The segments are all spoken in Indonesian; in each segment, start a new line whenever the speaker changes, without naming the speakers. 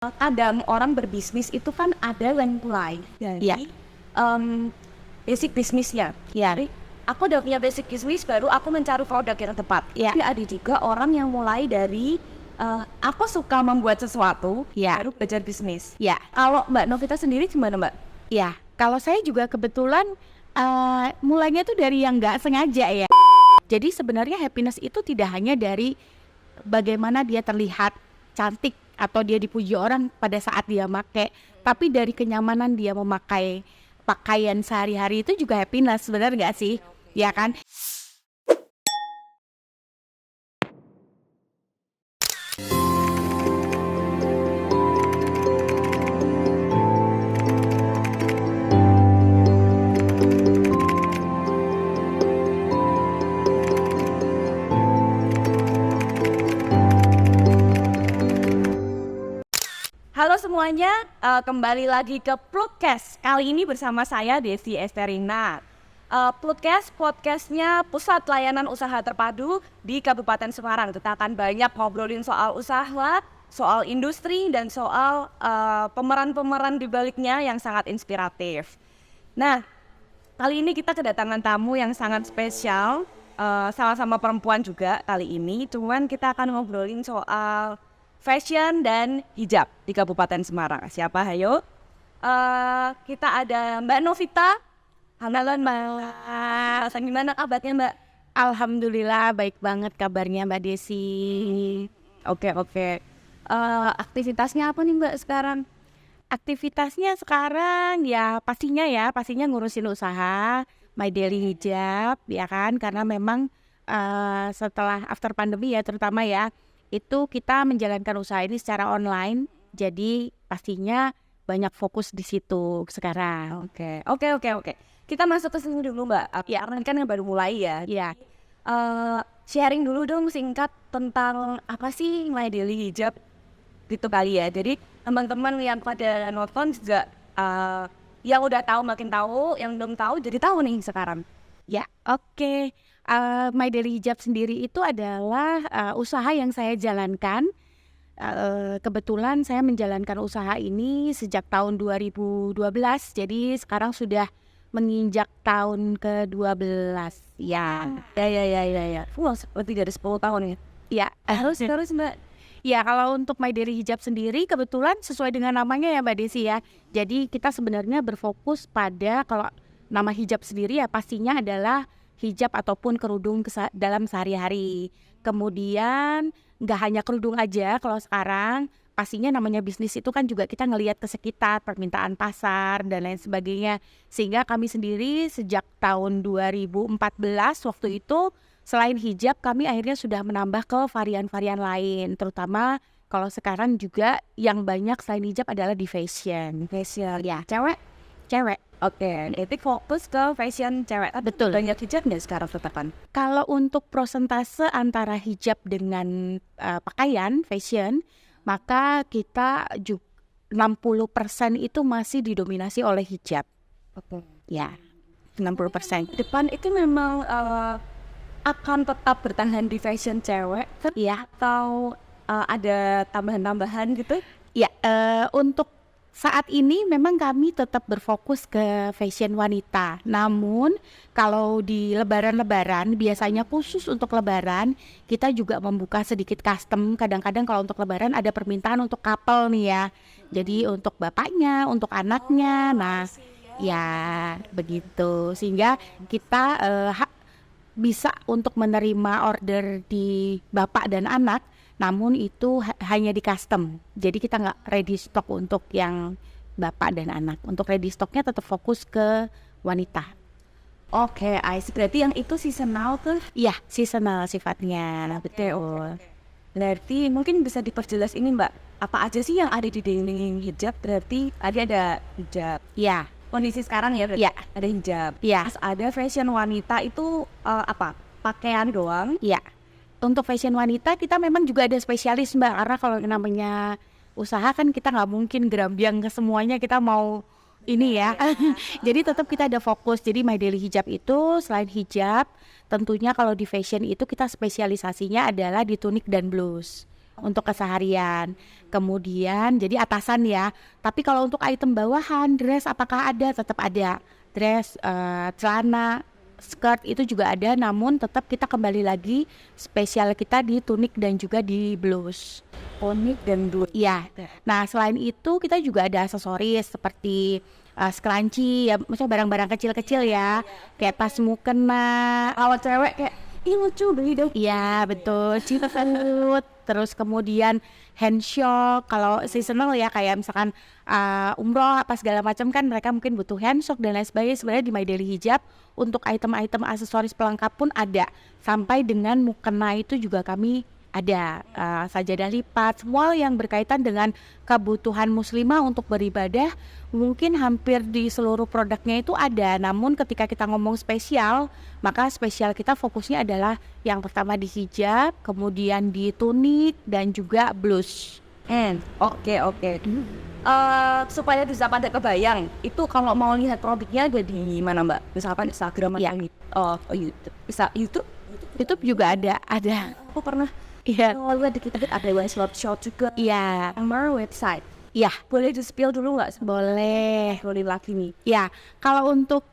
Kadang orang berbisnis itu kan ada yang mulai
Iya.
dari basic bisnisnya.
Iya.
Jadi aku udah punya basic bisnis, baru aku mencari produk yang tepat.
Iya.
Tapi ada juga orang yang mulai dari aku suka membuat sesuatu,
Iya.
baru belajar bisnis.
Iya.
Kalau Mbak Novita sendiri gimana Mbak?
Ya, kalau saya juga kebetulan mulainya tuh dari yang nggak sengaja ya. Jadi sebenarnya happiness itu tidak hanya dari bagaimana dia terlihat cantik atau dia dipuji orang pada saat dia make, tapi dari kenyamanan dia memakai pakaian sehari-hari itu juga happiness, benar nggak sih? Ya kan?
Halo semuanya, kembali lagi ke Plotcast. Kali ini bersama saya Desi Esterina. Podcastnya Pusat Layanan Usaha Terpadu di Kabupaten Semarang. Kita akan banyak ngobrolin soal usaha, soal industri, dan soal pemeran-pemeran di baliknya yang sangat inspiratif. Nah, kali ini kita kedatangan tamu yang sangat spesial, sama-sama perempuan juga kali ini. Cuman kita akan ngobrolin soal fashion dan hijab di Kabupaten Semarang. Siapa? Hayo. Kita ada Mbak Novita. Halo Mbak. Gimana kabarnya Mbak?
Alhamdulillah baik banget kabarnya Mbak Desi.
Oke. Aktivitasnya apa nih Mbak sekarang?
Aktivitasnya sekarang pastinya ngurusin usaha My Daily Hijab ya kan, karena memang setelah after pandemi ya terutama ya, itu kita menjalankan usaha ini secara online, jadi pastinya banyak fokus di situ sekarang.
Oke. Kita masuk ke sini dulu Mbak.
Ya.
Karena kan yang baru mulai ya.
Ya,
Sharing dulu dong singkat tentang apa sih My Daily Hijab gitu kali ya. Jadi teman-teman yang pada nonton juga yang udah tahu makin tahu, yang belum tahu jadi tahu nih sekarang.
ya, oke. My Daily Hijab sendiri itu adalah usaha yang saya jalankan. Kebetulan saya menjalankan usaha ini sejak tahun 2012, jadi sekarang sudah menginjak tahun ke-12 ya.
Ya. Lebih dari 10 tahun ya.
Ya,
Terus Mbak.
ya kalau untuk My Daily Hijab sendiri kebetulan sesuai dengan namanya ya Mbak Desi ya. Jadi kita sebenarnya berfokus pada, kalau nama hijab sendiri ya pastinya adalah hijab ataupun kerudung dalam sehari-hari. Kemudian nggak hanya kerudung aja, kalau sekarang pastinya namanya bisnis itu kan juga kita ngelihat ke sekitar, permintaan pasar dan lain sebagainya. Sehingga kami sendiri sejak tahun 2014 waktu itu, selain hijab kami akhirnya sudah menambah ke varian-varian lain. Terutama kalau sekarang juga yang banyak selain hijab adalah di fashion.
Facial
Ya,
cewek.
cewek.
Oke, jadi fokus ke fashion cewek.
Betul.
Banyak hijab nggak sekarang tetepan?
Kalau untuk persentase antara hijab dengan pakaian fashion, maka kita 60% itu masih didominasi oleh hijab.
Oke.
Ya, 60%.
Depan itu memang akan tetap bertahan di fashion cewek
Iya.
atau ada tambahan-tambahan gitu?
Ya, untuk saat ini memang kami tetap berfokus ke fashion wanita. Namun kalau di lebaran-lebaran, biasanya khusus untuk lebaran, kita juga membuka sedikit custom. Kadang-kadang kalau untuk lebaran ada permintaan untuk couple nih ya. Jadi untuk bapaknya, untuk anaknya. Nah, ya begitu. Sehingga kita bisa untuk menerima order di bapak dan anak, namun itu hanya di custom. Jadi kita nggak ready stock untuk yang bapak dan anak. Untuk ready stocknya tetap fokus ke wanita.
Oke, I see. Berarti yang itu seasonal tuh.
Iya, seasonal sifatnya. Nah, betul.
Berarti mungkin bisa diperjelas ini Mbak, apa aja sih yang ada di dinding hijab? Berarti ada hijab.
Iya,
Kondisi sekarang ya berarti
Iya.
ada hijab.
Iya.
Terus ada fashion wanita itu apa? Pakaian doang.
iya. Untuk fashion wanita kita memang juga ada spesialis Mbak. Karena kalau namanya usaha kan kita nggak mungkin gerambiang ke semuanya, kita mau ini ya. Jadi tetap kita ada fokus. Jadi My Daily Hijab itu selain hijab, tentunya kalau di fashion itu kita spesialisasinya adalah di tunik dan blus. untuk keseharian. Kemudian jadi atasan ya. Tapi kalau untuk item bawahan, dress apakah ada? Tetap ada. Dress, celana, skirt itu juga ada, namun tetap kita kembali lagi spesial kita di tunik dan juga di blouse.
Unik dan dulu.
Iya. Nah, selain itu kita juga ada aksesoris seperti scrunchie ya, maksudnya barang-barang kecil-kecil ya, kayak tas mukena.
Kalau cewek kayak, ih lucu beli dong.
Iya, betul. Ciput. Terus kemudian handshock kalau seasonal ya, kayak misalkan umroh apa segala macam kan mereka mungkin butuh handshock dan lain sebagainya. Sebenarnya di My Daily Hijab untuk item-item aksesoris pelengkap pun ada, sampai dengan mukena itu juga kami ada, sajadah lipat, semua yang berkaitan dengan kebutuhan muslimah untuk beribadah mungkin hampir di seluruh produknya itu ada. Namun ketika kita ngomong spesial, maka spesial kita fokusnya adalah yang pertama di hijab, kemudian di tunik dan juga blouse.
Oke. Supaya bisa pada kebayang, itu kalau mau lihat produknya ada di mana Mbak? Misalkan Instagram
Ya.
atau YouTube. Bisa YouTube?
YouTube juga ada.
Aku pernah
Iya.
lihat dikit-dikit ada Westward Shop juga.
Iya.
Sama website.
Iya,
Boleh di-spill dulu nggak?
boleh.
Rolling lagi nih.
Ya, kalau untuk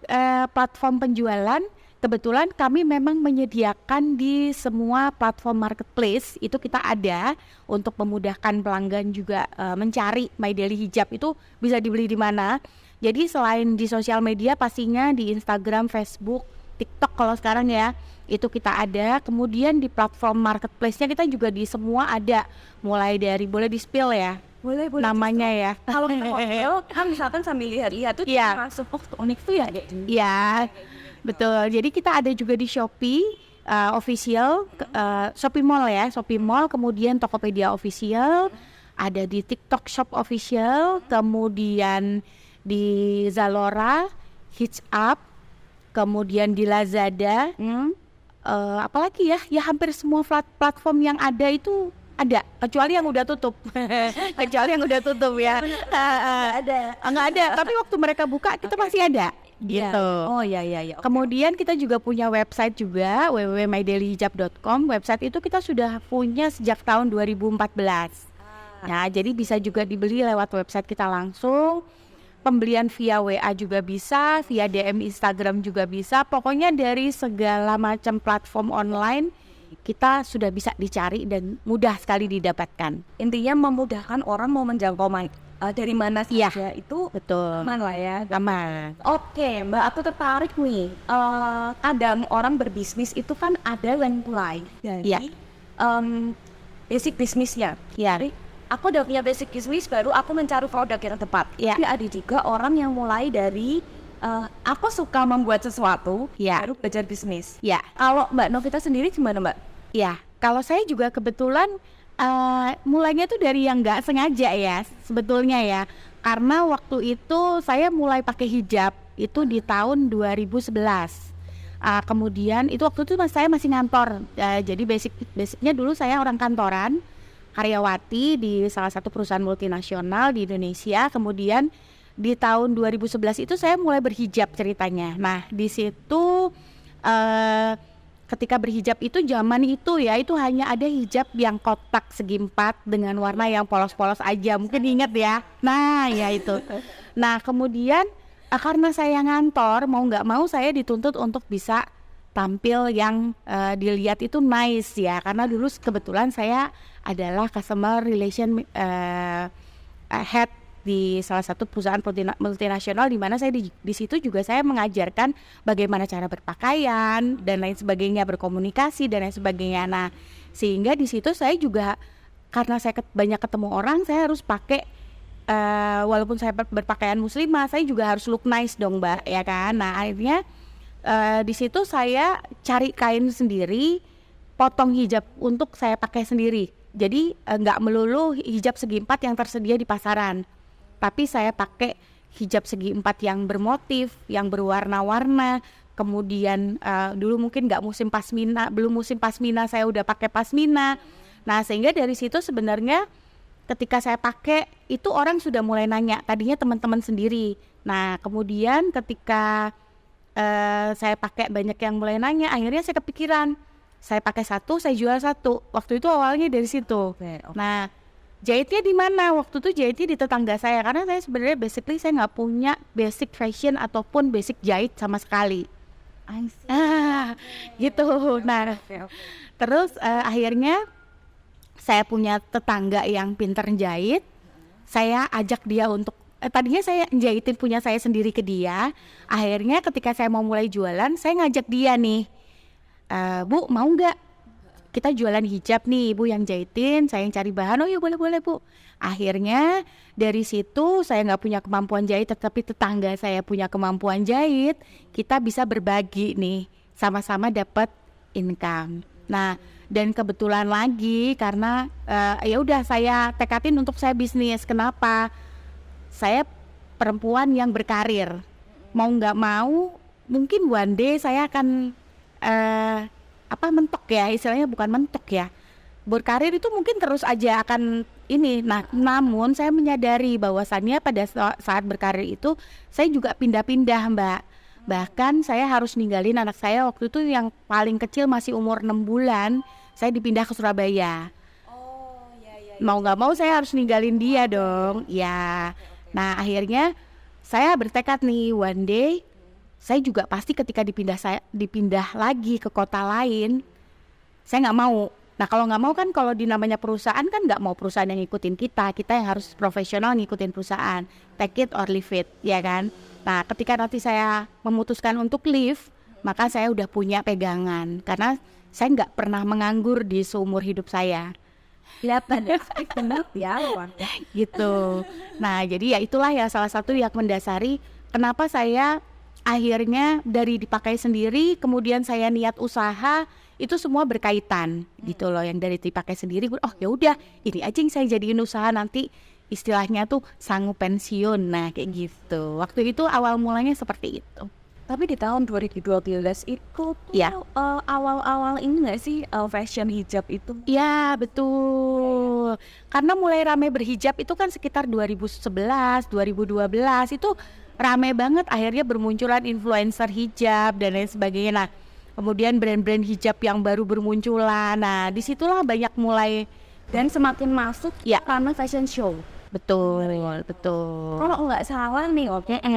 platform penjualan, kebetulan kami memang menyediakan di semua platform marketplace itu kita ada untuk memudahkan pelanggan juga mencari My Daily Hijab itu bisa dibeli di mana. Jadi selain di sosial media pastinya di Instagram, Facebook, TikTok kalau sekarang ya itu kita ada. Kemudian di platform marketplace-nya kita juga di semua ada, mulai dari boleh di-spill ya
Boleh.
namanya ya.
Kalau kita hotel kan misalkan sambil lihat-lihat tuh
Iya.
langsung unik tuh ya kayak gini.
Ya, betul. Jadi kita ada juga di Shopee official, Shopee Mall ya, Shopee Mall, kemudian Tokopedia official, ada di TikTok Shop official, kemudian di Zalora, Hitch Up, kemudian di Lazada, apalagi ya hampir semua platform yang ada itu ada, kecuali yang udah tutup. Kecuali yang udah tutup ya.
Ada.
Nggak ada, tapi waktu mereka buka kita masih ada. Gitu.
Oh iya. Oke.
Kemudian kita juga punya website juga, www.mydailyhijab.com. Website itu kita sudah punya sejak tahun 2014. Nah, jadi bisa juga dibeli lewat website kita langsung. Pembelian via WA juga bisa, via DM Instagram juga bisa. Pokoknya dari segala macam platform online kita sudah bisa dicari dan mudah sekali didapatkan.
Intinya memudahkan orang mau menjangkau dari mana
Iya.
saja itu
Betul.
aman lah ya.
Aman.
Oke, Mbak, aku tertarik nih. Kadang orang berbisnis itu kan ada yang mulai dari
Iya.
basic bisnisnya.
Ya.
Jadi, aku udah punya basic bisnis, baru aku mencari produk yang tepat.
Iya.
Tapi ada juga orang yang mulai dari aku suka membuat sesuatu,
Iya.
baru belajar bisnis.
Ya.
Kalau Mbak Novita sendiri gimana, Mbak?
Ya, kalau saya juga kebetulan mulainya tuh dari yang nggak sengaja ya sebetulnya ya. Karena waktu itu saya mulai pakai hijab itu di tahun 2011. Kemudian itu waktu itu saya masih ngantor. Jadi basicnya dulu saya orang kantoran, karyawati di salah satu perusahaan multinasional di Indonesia. Kemudian di tahun 2011 itu saya mulai berhijab ceritanya. Nah, di situ ketika berhijab itu zaman itu ya, itu hanya ada hijab yang kotak segi 4 dengan warna yang polos-polos aja, mungkin ingat ya. Nah ya itu. Nah kemudian karena saya ngantor, mau nggak mau saya dituntut untuk bisa tampil yang dilihat itu nice ya, karena dulu kebetulan saya adalah customer relation head di salah satu perusahaan multinasional, di mana saya di situ juga saya mengajarkan bagaimana cara berpakaian dan lain sebagainya, berkomunikasi dan lain sebagainya. Nah, sehingga di situ saya juga karena saya banyak ketemu orang, saya harus pakai walaupun saya berpakaian muslimah, saya juga harus look nice dong, Mbak, ya kan. Nah, akhirnya di situ saya cari kain sendiri, potong hijab untuk saya pakai sendiri. Jadi nggak melulu hijab segi 4 yang tersedia di pasaran, tapi saya pakai hijab segi 4 yang bermotif, yang berwarna-warna. Kemudian dulu mungkin nggak musim pasmina, belum musim pasmina saya udah pakai pasmina. Nah sehingga dari situ sebenarnya ketika saya pakai itu orang sudah mulai nanya, tadinya teman-teman sendiri. Nah kemudian ketika saya pakai banyak yang mulai nanya, akhirnya saya kepikiran, saya pakai satu, saya jual satu. Waktu itu awalnya dari situ.
Oke, oke.
Nah, jahitnya di mana? Waktu itu jahitnya di tetangga saya, karena saya sebenarnya basically saya nggak punya basic fashion ataupun basic jahit sama sekali.
I see.
Gitu. Nah,
Oke, oke.
terus akhirnya saya punya tetangga yang pinter jahit. Saya ajak dia untuk tadinya saya jahitin punya saya sendiri ke dia. Akhirnya ketika saya mau mulai jualan, saya ngajak dia nih, Bu, mau nggak kita jualan hijab nih, Ibu yang jahitin, saya yang cari bahan. Oh iya, boleh Bu. Akhirnya dari situ saya nggak punya kemampuan jahit, tetapi tetangga saya punya kemampuan jahit. Kita bisa berbagi nih, sama-sama dapat income. Nah, dan kebetulan lagi karena ya udah saya tekatin untuk saya bisnis. Kenapa? Saya perempuan yang berkarir. Mau nggak mau, mungkin one day saya akan mentok ya, istilahnya bukan mentok ya. Berkarir itu mungkin terus aja akan ini. Nah, namun saya menyadari bahwasannya pada saat berkarir itu saya juga pindah-pindah, Mbak. Bahkan saya harus ninggalin anak saya waktu itu yang paling kecil masih umur 6 bulan, saya dipindah ke Surabaya.
Oh, ya.
Mau nggak mau saya harus ninggalin dia dong. Ya. Nah, akhirnya saya bertekad nih, one day saya juga pasti ketika dipindah lagi ke kota lain, saya nggak mau. Nah, kalau nggak mau kan, kalau di namanya perusahaan kan nggak mau perusahaan yang ngikutin kita yang harus profesional ngikutin perusahaan, take it or leave it, ya kan. Nah, ketika nanti saya memutuskan untuk leave, maka saya udah punya pegangan, karena saya nggak pernah menganggur di seumur hidup saya.
Kelihatan ya, benar ya,
Gitu. Nah, jadi ya itulah ya salah satu yang mendasari kenapa saya akhirnya dari dipakai sendiri, kemudian saya niat usaha, itu semua berkaitan gitu loh. Yang dari dipakai sendiri, oh ya udah, ini aja yang saya jadiin usaha, nanti istilahnya tuh sanggup pensiun. Nah, kayak gitu. Waktu itu awal mulanya seperti itu.
Tapi di tahun 2012 itu tuh
Ya.
awal-awal ini nggak sih fashion hijab itu?
Ya, betul. Karena mulai rame berhijab itu kan sekitar 2011, 2012 itu rame banget, akhirnya bermunculan influencer hijab dan lain sebagainya. Nah, kemudian brand-brand hijab yang baru bermunculan. Nah, disitulah banyak mulai.
Dan semakin masuk
Ya.
karena fashion show.
Betul.
Kalau nggak salah nih,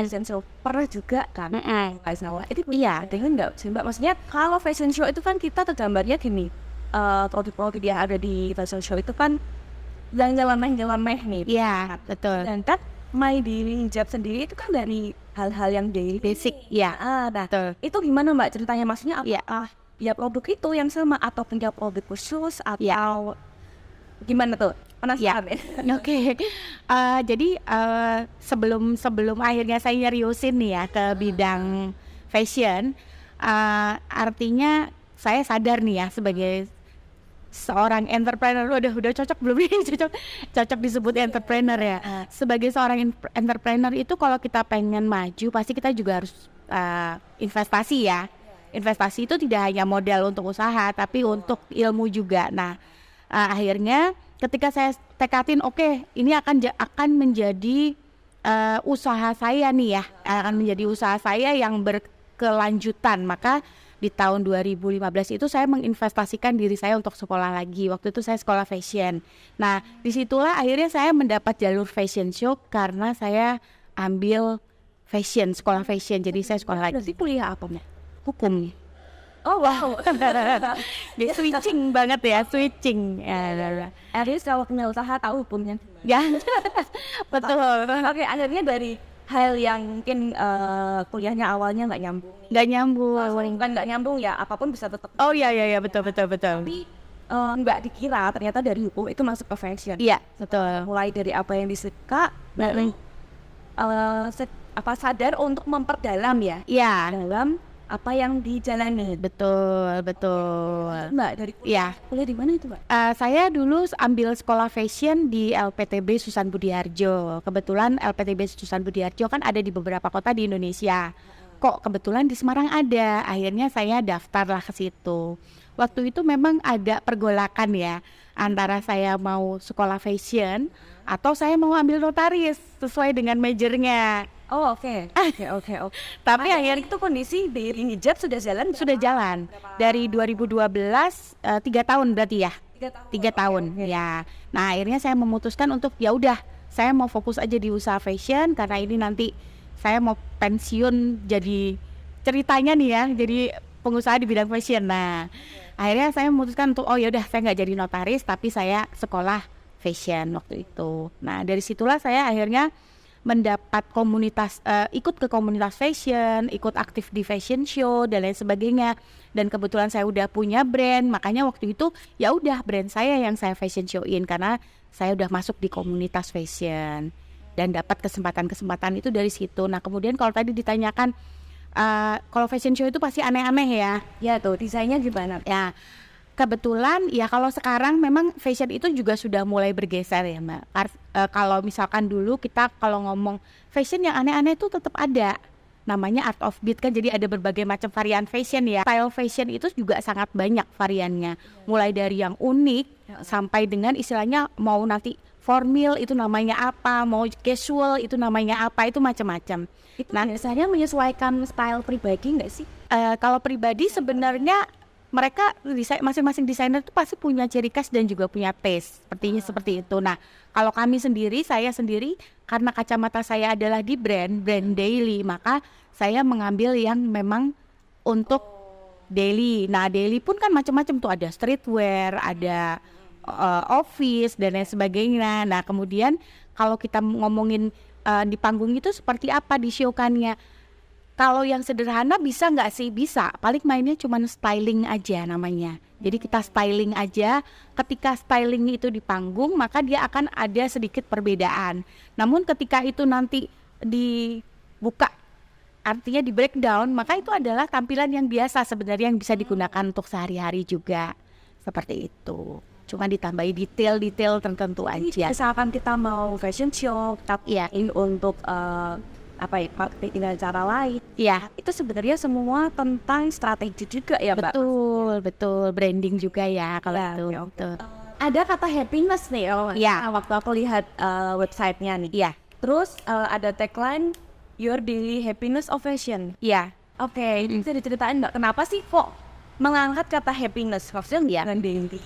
fashion show pernah juga kan? Nggak salah. Itu
Iya.
dengan nggak sih Mbak? Maksudnya kalau fashion show itu kan kita tergambarnya gini, produk-produk yang ada di fashion show itu kan yang nyeleneh nih.
Iya, betul.
Dan kan My Daily Hijab sendiri itu kan dari hal-hal yang daily
Basic, ya.
Nah,
Betul.
itu gimana Mbak ceritanya? Maksudnya
Iya.
ya produk itu yang sama atau punya produk khusus atau gimana tuh? Penasaran ya?
Oke. Jadi sebelum akhirnya saya nyeriusin nih ya ke bidang fashion, artinya saya sadar nih ya sebagai seorang entrepreneur. Udah cocok belum nih? Cocok disebut entrepreneur ya. Sebagai seorang entrepreneur itu kalau kita pengen maju pasti kita juga harus investasi ya. Investasi itu tidak hanya modal untuk usaha tapi untuk ilmu juga. Nah, akhirnya ketika saya tekatin, oke, ini akan menjadi usaha saya nih ya, akan menjadi usaha saya yang berkelanjutan. Maka di tahun 2015 itu saya menginvestasikan diri saya untuk sekolah lagi. Waktu itu saya sekolah fashion. Nah, disitulah akhirnya saya mendapat jalur fashion show karena saya ambil fashion, sekolah fashion. Jadi saya sekolah lagi.
Berarti kuliah apa Mbak?
Hukum.
Oh wow.
Dia switching banget ya, switching. Ya.
Akhirnya kalau punya usaha tahu hukumnya.
Ya, betul.
Oke, akhirnya dari hal yang mungkin kuliahnya awalnya nggak nyambung.
Nggak nyambung.
Bukan nggak nyambung ya, apapun bisa tetap.
Oh iya, betul.
Tapi nggak dikira ternyata dari hukum itu masuk ke fashion.
Iya, betul.
Mulai dari apa yang disuka, baru sadar untuk memperdalam ya.
Iya,
Dalam apa yang dijalani.
betul.
Mbak dari
Iya.
kuliah di mana itu Mbak?
Saya dulu ambil sekolah fashion di LPTB Susan Budiharjo. Kebetulan LPTB Susan Budiharjo kan ada di beberapa kota di Indonesia. Kok kebetulan di Semarang ada. Akhirnya saya daftarlah ke situ. Waktu itu memang ada pergolakan ya, antara saya mau sekolah fashion atau saya mau ambil notaris sesuai dengan majornya.
Oh, oke. Oke.
Tapi
Tapi
akhirnya
itu kondisi daily hijab sudah jalan
sudah jalan dari 2012, 3 tahun berarti ya.
3 tahun.
3 tahun ya. Nah akhirnya saya memutuskan untuk ya udah saya mau fokus aja di usaha fashion karena ini nanti saya mau pensiun jadi ceritanya nih ya jadi pengusaha di bidang fashion. Nah akhirnya saya memutuskan untuk oh ya udah saya nggak jadi notaris tapi saya sekolah fashion waktu itu. Nah dari situlah saya akhirnya mendapat komunitas, ikut ke komunitas fashion, ikut aktif di fashion show dan lain sebagainya. Dan kebetulan saya udah punya brand, makanya waktu itu ya udah brand saya yang saya fashion show-in karena saya udah masuk di komunitas fashion dan dapat kesempatan-kesempatan itu dari situ. Nah kemudian kalau tadi ditanyakan kalau fashion show itu pasti aneh-aneh ya.
Ya tuh, desainnya gimana?
Ya kebetulan ya kalau sekarang memang fashion itu juga sudah mulai bergeser ya Mbak. Kalau misalkan dulu kita kalau ngomong fashion yang aneh-aneh itu tetap ada. Namanya art of beat kan, jadi ada berbagai macam varian fashion ya. Style fashion itu juga sangat banyak variannya. Mulai dari yang unik sampai dengan istilahnya mau nanti formal itu namanya apa, mau casual itu namanya apa, itu macam-macam.
Itu biasanya menyesuaikan style pribadi nggak sih?
Kalau pribadi sebenarnya mereka masing-masing desainer itu pasti punya ciri khas dan juga punya taste, sepertinya seperti itu. Nah, kalau saya sendiri karena kacamata saya adalah di brand daily, maka saya mengambil yang memang untuk daily. Nah, daily pun kan macam-macam tuh, ada streetwear, ada office dan lain sebagainya. Nah, kemudian kalau kita ngomongin di panggung itu seperti apa di show-kannya. Kalau yang sederhana bisa nggak sih? Bisa, paling mainnya cuma styling aja namanya. Jadi kita styling aja, ketika styling itu di panggung maka dia akan ada sedikit perbedaan. Namun ketika itu nanti dibuka, artinya di breakdown, maka itu adalah tampilan yang biasa sebenarnya yang bisa digunakan untuk sehari-hari juga. Seperti itu. Cuma ditambahi detail-detail tertentu aja.
Misalkan kita mau fashion show, tapi untuk pakai dengan cara lain.
Iya,
Itu sebenarnya semua tentang strategi juga ya, Mbak.
betul, branding juga ya kalau
Ya,
itu.
oke.
Betul.
Ada kata happiness nih,
Iya.
waktu aku lihat websitenya nih.
Iya,
Terus ada tagline Your Daily Happiness of Fashion.
iya.
Oke, bisa diceritain Mbak kenapa sih kok mengangkat kata happiness? Maksudnya dengan daily,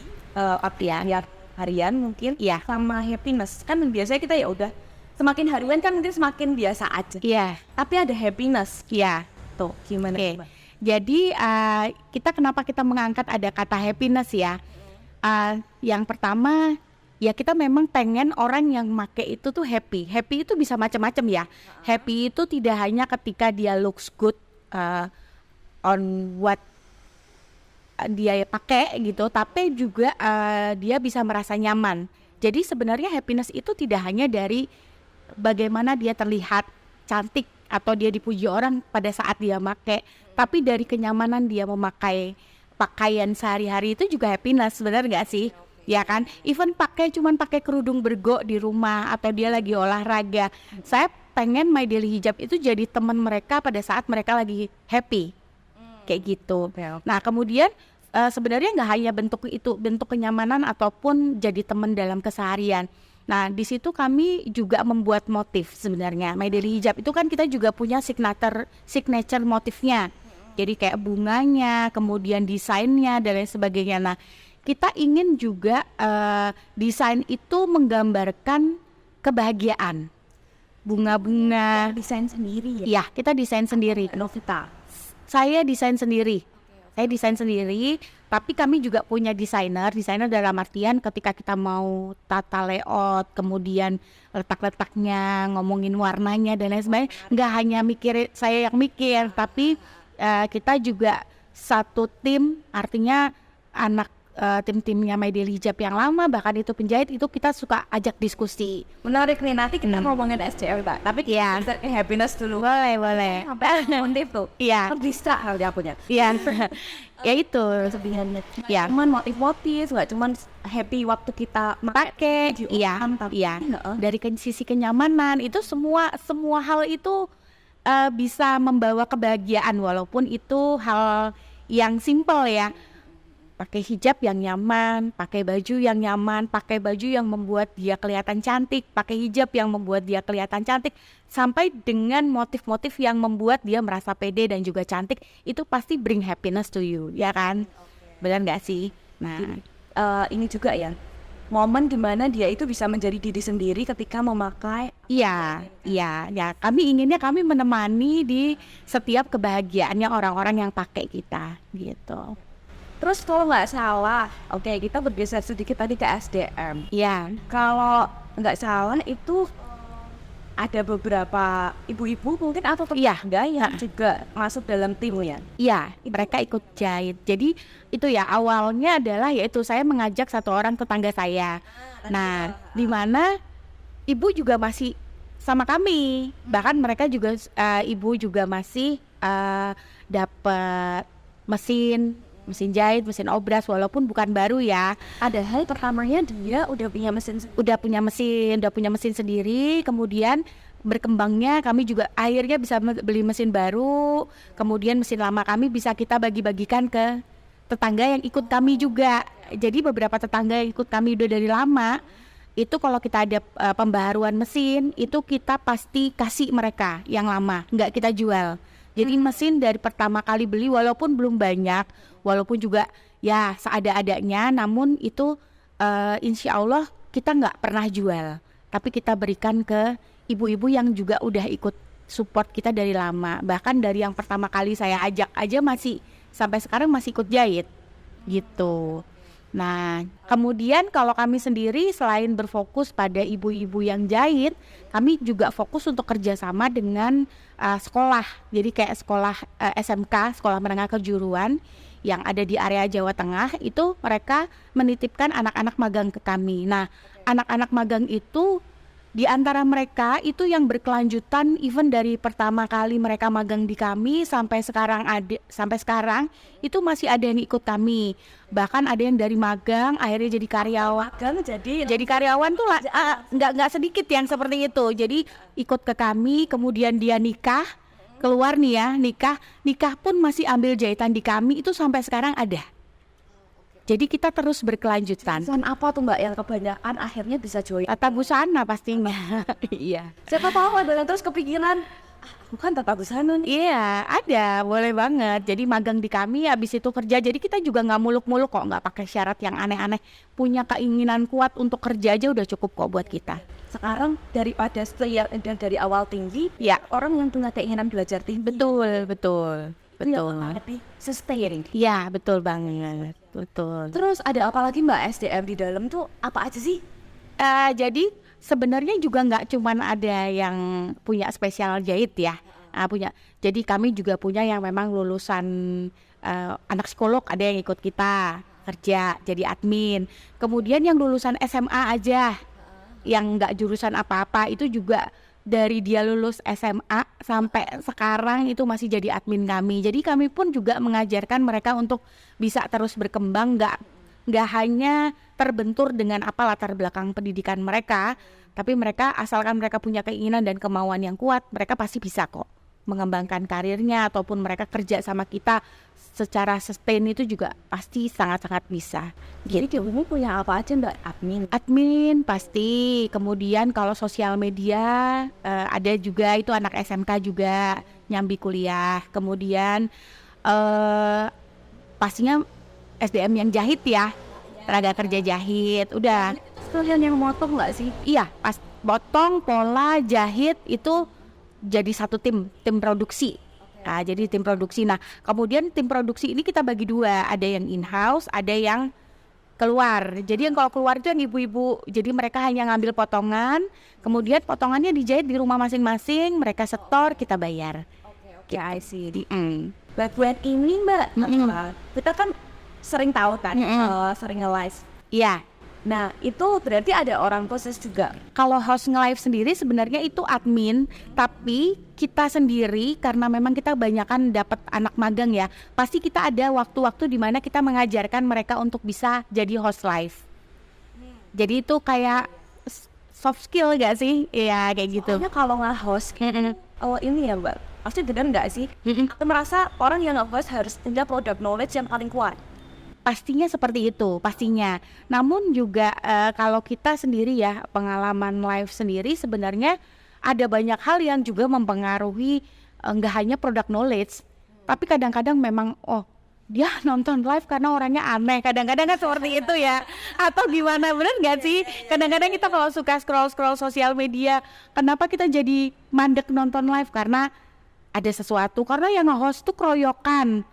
ya harian mungkin,
Iya.
sama happiness. Kan biasanya kita ya udah semakin harian kan mungkin semakin biasa aja.
Iya,
Tapi ada happiness.
iya.
Tuh, gimana?
Oke.
Mbak?
Jadi kenapa kita mengangkat ada kata happiness ya? Yang pertama ya kita memang pengen orang yang make itu tuh happy. Happy itu bisa macam-macam ya. Happy itu tidak hanya ketika dia looks good on what dia pakai gitu, tapi juga dia bisa merasa nyaman. Jadi sebenarnya happiness itu tidak hanya dari bagaimana dia terlihat cantik atau dia dipuji orang pada saat dia pakai, tapi dari kenyamanan dia memakai pakaian sehari-hari itu juga happiness, benar nggak sih? Ya kan, even cuman pakai kerudung bergo di rumah atau dia lagi olahraga, saya pengen My Daily Hijab itu jadi teman mereka pada saat mereka lagi happy, kayak gitu.
Oke.
Nah kemudian sebenarnya nggak hanya bentuk kenyamanan ataupun jadi teman dalam keseharian. Nah di situ kami juga membuat motif sebenarnya. My Daily Hijab itu kan kita juga punya signature motifnya. Jadi kayak bunganya, kemudian desainnya dan lain sebagainya. Nah kita ingin juga desain itu menggambarkan kebahagiaan. Bunga-bunga.
Desain sendiri ya.
Ya kita desain sendiri.
Novita.
Saya desain sendiri. Tapi kami juga punya desainer dalam artian ketika kita mau tata layout, kemudian letak-letaknya, ngomongin warnanya dan lain sebagainya, nggak hanya saya yang mikir, tapi kita juga satu tim, artinya tim-timnya My Daily Hijab yang lama, bahkan itu penjahit, itu kita suka ajak diskusi.
Menarik nih, nanti kita ngomongin SDM Mbak. Tapi
Iya.
kita ke happiness dulu.
Boleh.
Sampai motif tuh.
Iya.
Kan bisa hal dia punya.
Iya. Ya itu.
Sebenarnya.
Ya.
Cuman motif-motif, nggak cuman happy waktu kita
Pakai. Iya.
tapi
Iya. Dari sisi kenyamanan itu semua hal itu bisa membawa kebahagiaan walaupun itu hal yang simple ya. pakai hijab yang nyaman, pakai baju yang nyaman, pakai baju yang membuat dia kelihatan cantik, pakai hijab yang membuat dia kelihatan cantik, sampai dengan motif-motif yang membuat dia merasa pede dan juga cantik, itu pasti bring happiness to you, ya kan? Benar nggak sih? Nah,
Ini juga ya, momen dimana dia itu bisa menjadi diri sendiri ketika memakai.
iya, ya. Kami menemani di setiap kebahagiaannya orang-orang yang pakai kita, gitu.
Terus kalau nggak salah, oke kita bergeser sedikit tadi ke SDM.
Iya,
Kalau nggak salah itu ada beberapa ibu-ibu mungkin atau
iya.
tetangga yang juga masuk dalam tim ya.
Iya, mereka ikut jahit. Jadi itu ya awalnya adalah yaitu saya mengajak satu orang tetangga saya. Nah, di mana ibu juga masih sama kami. Bahkan mereka juga ibu juga masih dapat mesin jahit, mesin obras walaupun bukan baru ya.
Ada hal pertamanya dia udah punya mesin
Udah punya mesin sendiri, kemudian berkembangnya kami juga akhirnya bisa beli mesin baru, kemudian mesin lama kami bisa kita bagi-bagikan ke tetangga yang ikut kami juga. Jadi beberapa tetangga yang ikut kami udah dari lama, itu kalau kita ada pembaharuan mesin, itu kita pasti kasih mereka yang lama, nggak kita jual. Jadi mesin dari pertama kali beli walaupun belum banyak, walaupun juga ya seada-adanya, namun itu insya Allah kita nggak pernah jual, tapi kita berikan ke ibu-ibu yang juga udah ikut support kita dari lama. Bahkan dari yang pertama kali saya ajak aja masih sampai sekarang masih ikut jahit gitu. Nah, kemudian kalau kami sendiri selain berfokus pada ibu-ibu yang jahit, kami juga fokus untuk kerjasama dengan sekolah. Jadi kayak sekolah SMK, sekolah menengah kejuruan yang ada di area Jawa Tengah, itu mereka menitipkan anak-anak magang ke kami. Nah, anak-anak magang itu di antara mereka itu yang berkelanjutan even dari pertama kali mereka magang di kami sampai sekarang itu masih ada yang ikut kami. Bahkan ada yang dari magang akhirnya jadi karyawan.
magang
Jadi karyawan tuh nggak sedikit yang seperti itu. Jadi ikut ke kami, kemudian dia nikah, keluar nih ya, nikah pun masih ambil jahitan di kami, itu sampai sekarang ada. Jadi kita terus berkelanjutan.
pesan apa tuh Mbak yang kebanyakan akhirnya bisa join?
Tata busana pastinya. Iya.
Siapa tahu ada yang terus kepikiran, bukan tata busana nih.
Iya, ada, boleh banget. Jadi magang di kami, habis itu kerja. Jadi kita juga nggak muluk-muluk kok, nggak pakai syarat yang aneh-aneh. Punya keinginan kuat untuk kerja aja udah cukup kok buat kita.
Sekarang daripada stay dan dari awal tinggi,
Ya,
orang yang punya keinginan belajar tinggi,
betul.
tapi sustain.
Iya, betul banget, betul.
Terus ada apa lagi Mbak SDM di dalam tuh apa aja sih?
Jadi sebenarnya juga nggak cuman ada yang punya spesial jahit ya, punya. Jadi kami juga punya yang memang lulusan anak psikolog, ada yang ikut kita kerja jadi admin. Kemudian yang lulusan SMA aja, yang nggak jurusan apa-apa itu juga dari dia lulus SMA sampai sekarang itu masih jadi admin kami. Jadi kami pun juga mengajarkan mereka untuk bisa terus berkembang, nggak hanya terbentur dengan apa latar belakang pendidikan mereka, tapi mereka asalkan mereka punya keinginan dan kemauan yang kuat, mereka pasti bisa kok mengembangkan karirnya ataupun mereka kerja sama kita secara sustain itu juga pasti sangat-sangat bisa.
Jadi kamu punya apa aja Mbak?
Admin pasti, kemudian kalau sosial media ada juga, itu anak SMK juga nyambi kuliah, kemudian pastinya SDM yang jahit ya, tenaga kerja jahit, udah.
Kalian yang motong nggak sih?
Iya, pas potong, pola, jahit itu jadi satu tim produksi. Nah, jadi tim produksi. Nah, kemudian tim produksi ini kita bagi dua, ada yang in-house, ada yang keluar. Jadi yang kalau keluar itu yang ibu-ibu, jadi mereka hanya ngambil potongan, kemudian potongannya dijahit di rumah masing-masing, mereka setor, kita bayar.
Oke, I see.
Buat
Ini Mbak, kita kan sering tahu kan, sering nge-live.
Iya.
Nah, itu berarti ada orang khusus juga.
Kalau host nge-live sendiri sebenarnya itu admin, tapi kita sendiri karena memang kita kebanyakan dapat anak magang ya, pasti kita ada waktu-waktu di mana kita mengajarkan mereka untuk bisa jadi host live. Jadi itu kayak soft skill gak sih? Iya, kayak gitu.
Soalnya kalau nge-host, ini ya Mbak, pasti benar nggak sih? Aku merasa orang yang nge-host harus punya product knowledge yang paling kuat.
pastinya seperti itu, pastinya. Namun juga kalau kita sendiri ya, pengalaman live sendiri sebenarnya ada banyak hal yang juga mempengaruhi, nggak hanya product knowledge, tapi kadang-kadang memang dia nonton live karena orangnya aneh, kadang-kadang kan seperti itu ya, atau gimana, bener nggak sih? Kadang-kadang kita kalau suka scroll sosial media, kenapa kita jadi mandek nonton live? Karena ada sesuatu, karena yang nge-host tuh keroyokan,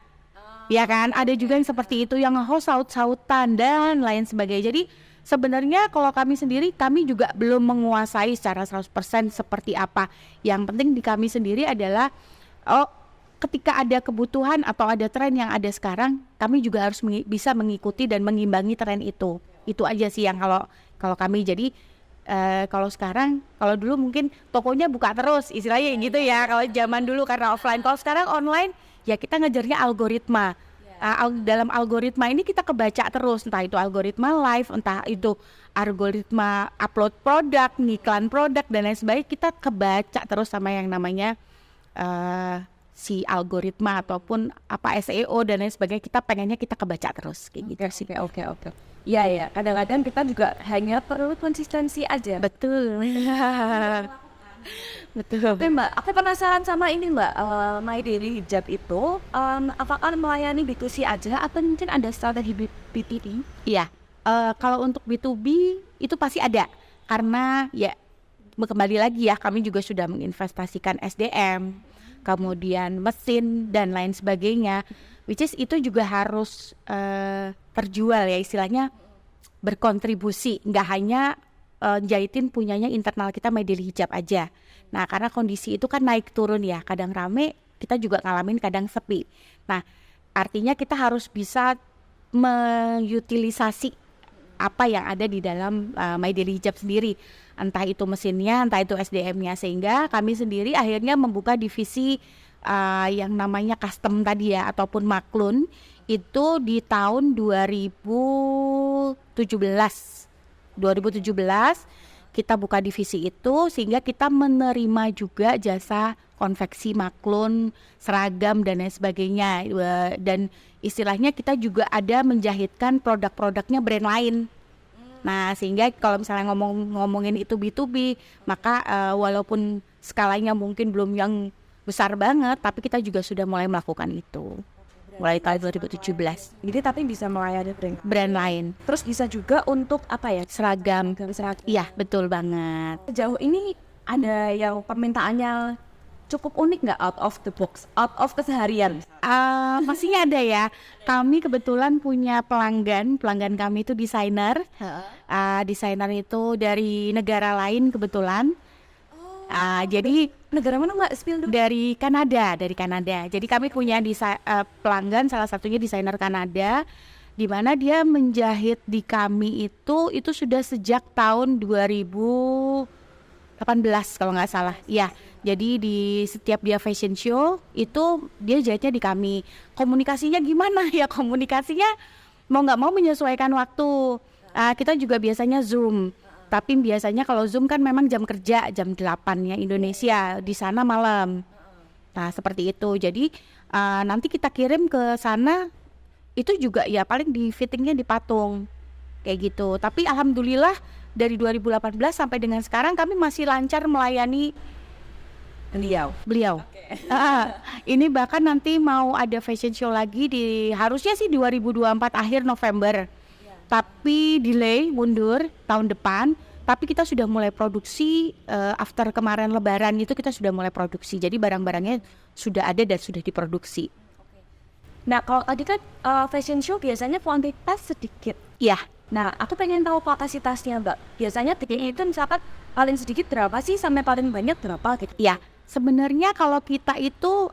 ya kan? Ada juga yang seperti itu, yang nge-host saut-sautan dan lain sebagainya. Jadi sebenarnya kalau kami sendiri, kami juga belum menguasai secara 100% seperti apa. Yang penting di kami sendiri adalah ketika ada kebutuhan atau ada tren yang ada sekarang, kami juga harus bisa mengikuti dan mengimbangi tren itu. Itu aja sih yang kalau kami. Jadi kalau sekarang, kalau dulu mungkin tokonya buka terus, istilahnya gitu ya. Kalau zaman dulu karena offline, kalau sekarang online, ya kita ngejarnya algoritma. Dalam algoritma ini kita kebaca terus, entah itu algoritma live, entah itu algoritma upload produk, ngiklan produk dan lain sebagainya. Kita kebaca terus sama yang namanya si algoritma ataupun apa SEO dan lain sebagainya. Kita pengennya kita kebaca terus kayak gitu sih.
Oke. Ya, kadang-kadang kita juga hanya perlu konsistensi aja.
Betul. Betul.
Tapi Mbak, aku penasaran sama ini Mbak, My Daily Hijab itu apakah melayani B2C aja atau mungkin ada strategi B2B?
Iya, kalau untuk B2B itu pasti ada, karena ya kembali lagi ya, kami juga sudah menginvestasikan SDM, kemudian mesin dan lain sebagainya, which is itu juga harus terjual ya, istilahnya berkontribusi, nggak hanya jahitin punyanya internal kita My Daily Hijab aja. Nah karena kondisi itu kan naik turun ya, kadang rame, kita juga ngalamin kadang sepi. Nah artinya kita harus bisa mengutilisasi apa yang ada di dalam My Daily Hijab sendiri, entah itu mesinnya, entah itu SDM-nya, sehingga kami sendiri akhirnya membuka divisi yang namanya custom tadi ya, ataupun maklun, itu di tahun 2017 kita buka divisi itu, sehingga kita menerima juga jasa konveksi maklun, seragam dan lain sebagainya. Dan istilahnya kita juga ada menjahitkan produk-produknya brand lain. Nah sehingga kalau misalnya ngomongin itu B2B, maka walaupun skalanya mungkin belum yang besar banget, tapi kita juga sudah mulai melakukan itu mulai tahun 2017.
Jadi tapi bisa melayani
brand lain.
Terus bisa juga untuk apa ya?
Seragam.
Seragam.
Iya, betul banget.
Sejauh ini ada yang permintaannya cukup unik nggak, out of the box, out of keseharian?
Pastinya ada ya. Kami kebetulan punya pelanggan kami itu desainer. Desainer itu dari negara lain kebetulan. Jadi
negara mana nggak spill dulu?
Dari Kanada. Jadi kami punya pelanggan, salah satunya desainer Kanada, di mana dia menjahit di kami itu sudah sejak tahun 2018 kalau nggak salah. Ya, jadi di setiap dia fashion show itu dia jahitnya di kami. Komunikasinya gimana ya? Komunikasinya mau nggak mau menyesuaikan waktu. Kita juga biasanya Zoom. Tapi biasanya kalau Zoom kan memang jam kerja, jam 8 ya Indonesia, di sana malam. Nah seperti itu, jadi nanti kita kirim ke sana, itu juga ya paling di fittingnya di patung, kayak gitu. Tapi alhamdulillah dari 2018 sampai dengan sekarang kami masih lancar melayani beliau. Ini bahkan nanti mau ada fashion show lagi harusnya sih 2024 akhir November. Tapi delay, mundur tahun depan. Tapi kita sudah mulai produksi, after kemarin lebaran itu kita sudah mulai produksi. Jadi barang-barangnya sudah ada dan sudah diproduksi.
Nah kalau tadi kan fashion show biasanya kuantitas sedikit.
Iya.
Nah aku pengen tahu kapasitasnya Mbak. Biasanya tiketnya itu misalkan paling sedikit berapa sih sampai paling banyak berapa gitu?
Iya. Sebenarnya kalau kita itu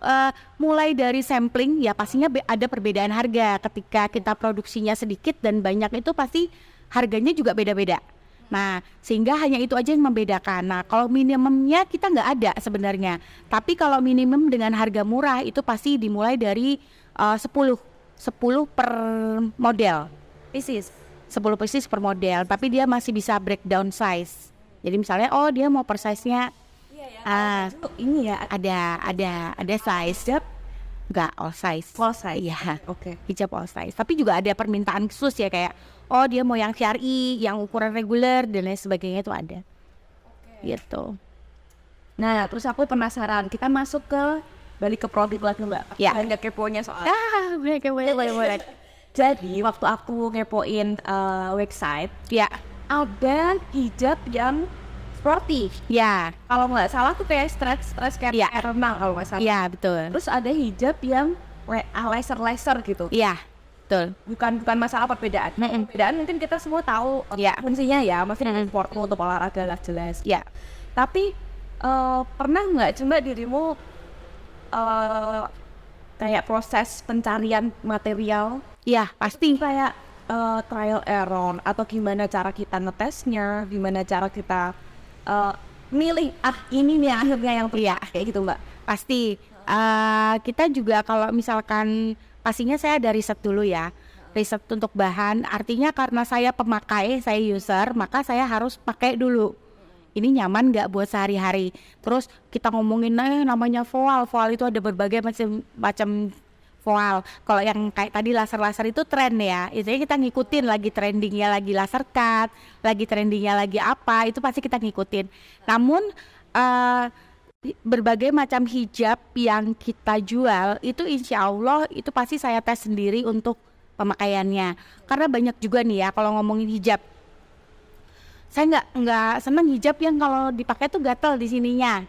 mulai dari sampling ya pastinya ada perbedaan harga. Ketika kita produksinya sedikit dan banyak itu pasti harganya juga beda-beda. Nah sehingga hanya itu aja yang membedakan. Nah kalau minimumnya kita nggak ada sebenarnya. Tapi kalau minimum dengan harga murah itu pasti dimulai dari 10 per model.
Pieces.
10 pieces per model. Tapi dia masih bisa breakdown size. Jadi misalnya dia mau per size-nya
Ini ya
ada size. Enggak, all size.
All size.
Iya,
Oke.
hijab all size. Tapi juga ada permintaan khusus ya, kayak oh dia mau yang syar'i, yang ukuran reguler dan lain sebagainya itu ada. Gitu.
Nah, terus aku penasaran, kita masuk ke balik ke produk lagi Mbak.
Ya.
Banyak keponya soal.
Boleh.
Jadi waktu aku ngepoin website,
Ya,
ada hijab yang sporty.
ya,
Kalau nggak salah tuh kayak stretch kayak
Iya.
renang kalau nggak salah.
ya betul.
Terus ada hijab yang laser gitu.
Iya, betul.
Bukan masalah perbedaan. Perbedaan mungkin kita semua tahu
Iya.
fungsinya ya, maksudnya
Mm-mm.
sport untuk olahraga lah jelas.
Ya,
Tapi pernah nggak coba dirimu kayak proses pencarian material
ya pasti.
kayak trial error atau gimana cara kita ngetesnya, gimana cara kita milih ini nih akhirnya yang
Iya.
kayak gitu Mbak.
Pasti. Kita juga kalau misalkan pastinya saya ada riset dulu ya. Riset untuk bahan, artinya karena saya pemakai, saya user, maka saya harus pakai dulu. Ini nyaman nggak buat sehari-hari. Terus kita ngomongin namanya voal itu ada berbagai macam voal. Kalau yang kayak tadi laser itu tren ya. Itu kita ngikutin lagi trendingnya lagi laser cut, lagi trendingnya lagi apa, itu pasti kita ngikutin. Namun berbagai macam hijab yang kita jual itu insya Allah itu pasti saya tes sendiri untuk pemakaiannya. Karena banyak juga nih ya kalau ngomongin hijab. Saya nggak seneng hijab yang kalau dipakai tuh gatel di sininya.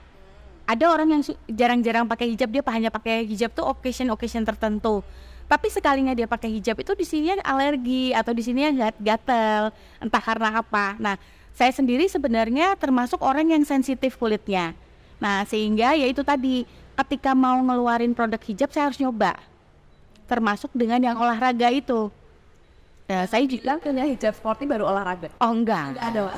Ada orang yang jarang-jarang pakai hijab, dia hanya pakai hijab tuh occasion tertentu. Tapi sekalinya dia pakai hijab itu di sininya alergi atau di sininya gatel, entah karena apa. Nah, saya sendiri sebenarnya termasuk orang yang sensitif kulitnya. Nah, sehingga ya itu tadi ketika mau ngeluarin produk hijab saya harus nyoba. Termasuk dengan yang olahraga itu. Nah, saya juga
Punya hijab sporty baru olahraga.
Oh enggak
ada.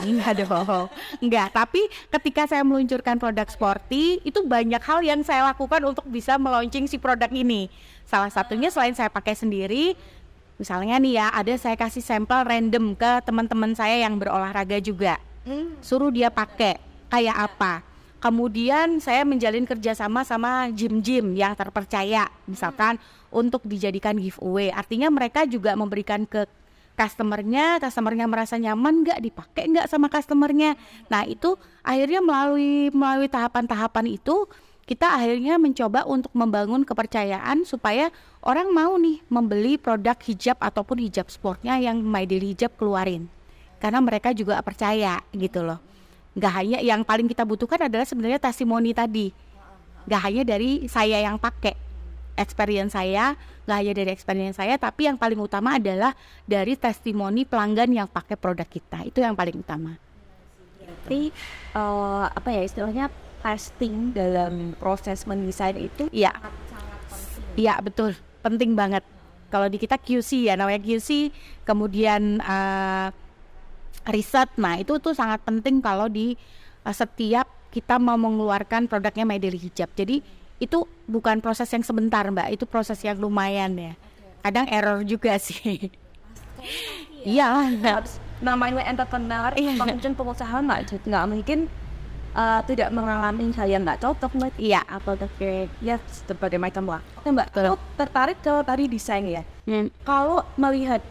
Enggak, tapi ketika saya meluncurkan produk sporty itu banyak hal yang saya lakukan untuk bisa meluncing si produk ini. Salah satunya selain saya pakai sendiri, misalnya nih ya, ada saya kasih sampel random ke teman-teman saya yang berolahraga juga. Suruh dia pakai kayak apa. Kemudian saya menjalin kerjasama sama gym-gym yang terpercaya, misalkan untuk dijadikan giveaway. Artinya mereka juga memberikan ke customernya merasa nyaman nggak, dipakai nggak sama customernya. Nah itu akhirnya melalui tahapan-tahapan itu kita akhirnya mencoba untuk membangun kepercayaan supaya orang mau nih membeli produk hijab ataupun hijab sportnya yang My Daily Hijab keluarin, karena mereka juga percaya gitu loh. Nggak hanya yang paling kita butuhkan adalah sebenarnya testimoni tadi, nggak hanya dari saya yang pakai, experience saya, nggak hanya dari experience saya, tapi yang paling utama adalah dari testimoni pelanggan yang pakai produk kita. Itu yang paling utama.
Tapi apa ya istilahnya, testing dalam proses mendesain itu
Iya, iya betul, penting banget. Kalau di kita QC ya, namanya QC, kemudian riset. Nah itu tuh sangat penting kalau di setiap kita mau mengeluarkan produknya My Daily Hijab. Jadi itu bukan proses yang sebentar Mbak, itu proses yang lumayan ya. Kadang error juga sih. Iya.
namanya entrepreneur,
Iya.
mungkin pengusaha nggak mungkin tidak mengalami hal yang nggak cocok Mbak.
Iya.
Atau kayak ya berbagai macam lah. Oke Mbak, aku tertarik ke tadi desain ya. Kalau melihat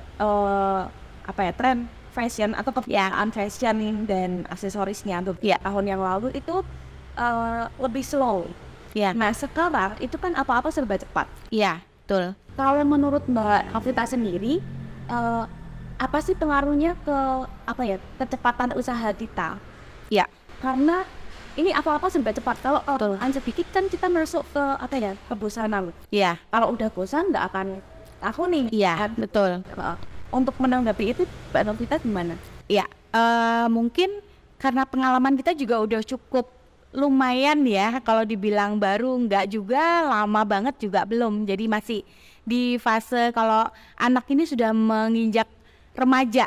apa ya, tren fashion atau kebiasaan fashion dan aksesorisnya tahun yang lalu itu lebih slow.
Iya.
Nah sekarang itu kan apa-apa serba cepat.
Iya, betul.
Kalau menurut Mbak Novita sendiri, apa sih pengaruhnya ke apa ya, kecepatan usaha kita?
Iya.
Karena ini apa-apa serba cepat. Kalau sedikit kan kita masuk ke apa ya, kebosanan.
Iya.
Kalau udah bosan nggak akan aku nih.
Iya, betul.
Untuk menanggapi itu Mbak Novita gimana?
Ya, mungkin karena pengalaman kita juga udah cukup lumayan ya. Kalau dibilang baru enggak juga, lama banget juga belum. Jadi masih di fase kalau anak ini sudah menginjak remaja,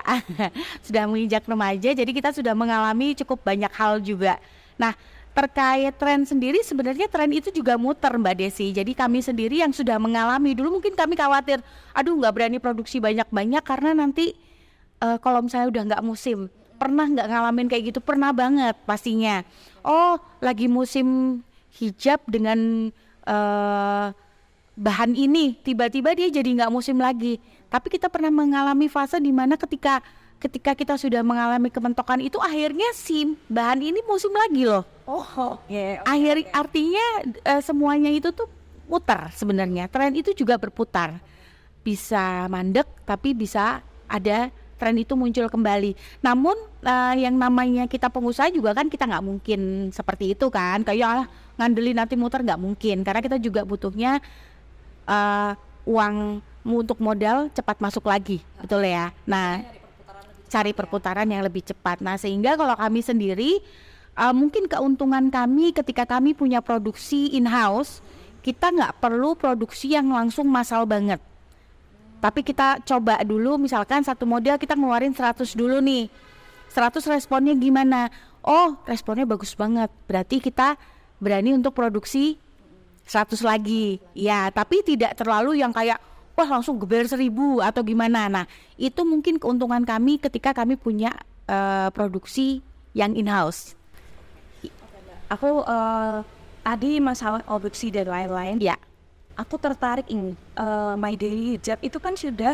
sudah menginjak remaja. Jadi kita sudah mengalami cukup banyak hal juga. Nah, terkait tren sendiri, sebenarnya tren itu juga muter Mbak Desi. Jadi kami sendiri yang sudah mengalami dulu, mungkin kami khawatir, aduh nggak berani produksi banyak-banyak karena nanti kalau misalnya udah nggak musim. Pernah nggak ngalamin kayak gitu? Pernah banget pastinya. Oh lagi musim hijab dengan bahan ini, tiba-tiba dia jadi nggak musim lagi. Tapi kita pernah mengalami fase di mana ketika kita sudah mengalami kementokan itu, akhirnya si bahan ini musim lagi loh.
Oh, oke.
Artinya semuanya itu tuh putar sebenarnya. Tren itu juga berputar. Bisa mandek tapi bisa ada tren itu muncul kembali. Namun yang namanya kita pengusaha juga kan kita nggak mungkin seperti itu kan. Kayak ngandelin nanti muter, nggak mungkin. Karena kita juga butuhnya uang untuk modal cepat masuk lagi, betul ya. Nah, cari perputaran yang lebih cepat. Nah, sehingga kalau kami sendiri mungkin keuntungan kami ketika kami punya produksi in-house, kita nggak perlu produksi yang langsung massal banget. Tapi kita coba dulu, misalkan satu model kita ngeluarin 100 dulu nih. 100 responnya gimana? Oh, responnya bagus banget. Berarti kita berani untuk produksi 100 lagi. Ya, tapi tidak terlalu yang kayak wah langsung geber 1000 atau gimana. Nah, itu mungkin keuntungan kami ketika kami punya produksi yang in-house.
Aku tadi masalah produksi dan lain-lain.
Ya,
Aku tertarik ini. My Daily Hijab itu kan sudah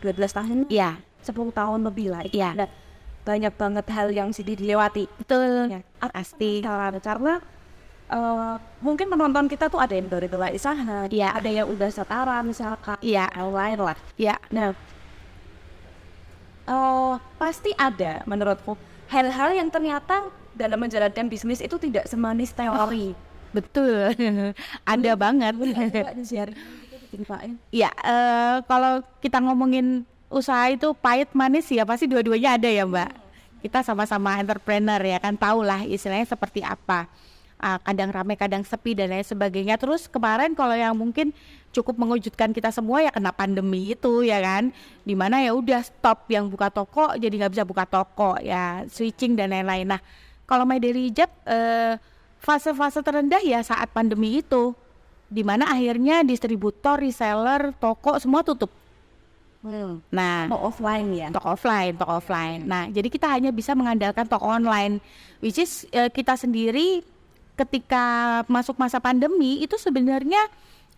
12 tahun,
ya,
10 tahun lebih lah.
Iya.
Nah, banyak banget hal yang sudah dilewati.
betul.
Ya,
Pasti.
karena mungkin penonton kita tuh ada yang dari mulai usaha,
Iya.
ada yang udah setara misalkan,
Iya.
lain lah.
Ya,
Nah, pasti ada menurutku hal-hal yang ternyata dalam menjalankan bisnis itu tidak semanis teori.
betul. Ada banget. Ya, kalau kita ngomongin usaha itu pahit manis ya pasti dua-duanya ada ya Mbak. Kita sama-sama entrepreneur ya kan, tahu lah istilahnya seperti apa. Kadang ramai, kadang sepi dan lain sebagainya. Terus kemarin kalau yang mungkin cukup mengejutkan kita semua ya kena pandemi itu ya kan, dimana ya udah stop yang buka toko jadi nggak bisa buka toko ya, switching dan lain-lain. Nah, kalau My Daily Hijab fase-fase terendah ya saat pandemi itu, dimana akhirnya distributor, reseller, toko semua tutup. Nah,
Mau offline ya.
toko offline. Nah, jadi kita hanya bisa mengandalkan toko online, which is kita sendiri ketika masuk masa pandemi itu sebenarnya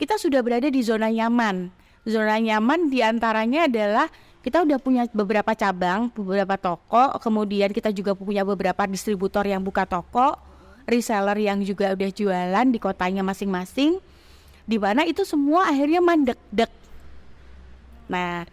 kita sudah berada di zona nyaman. Zona nyaman diantaranya adalah kita udah punya beberapa cabang, beberapa toko, kemudian kita juga punya beberapa distributor yang buka toko, reseller yang juga udah jualan di kotanya masing-masing, di mana itu semua akhirnya mandek-dek. Nah,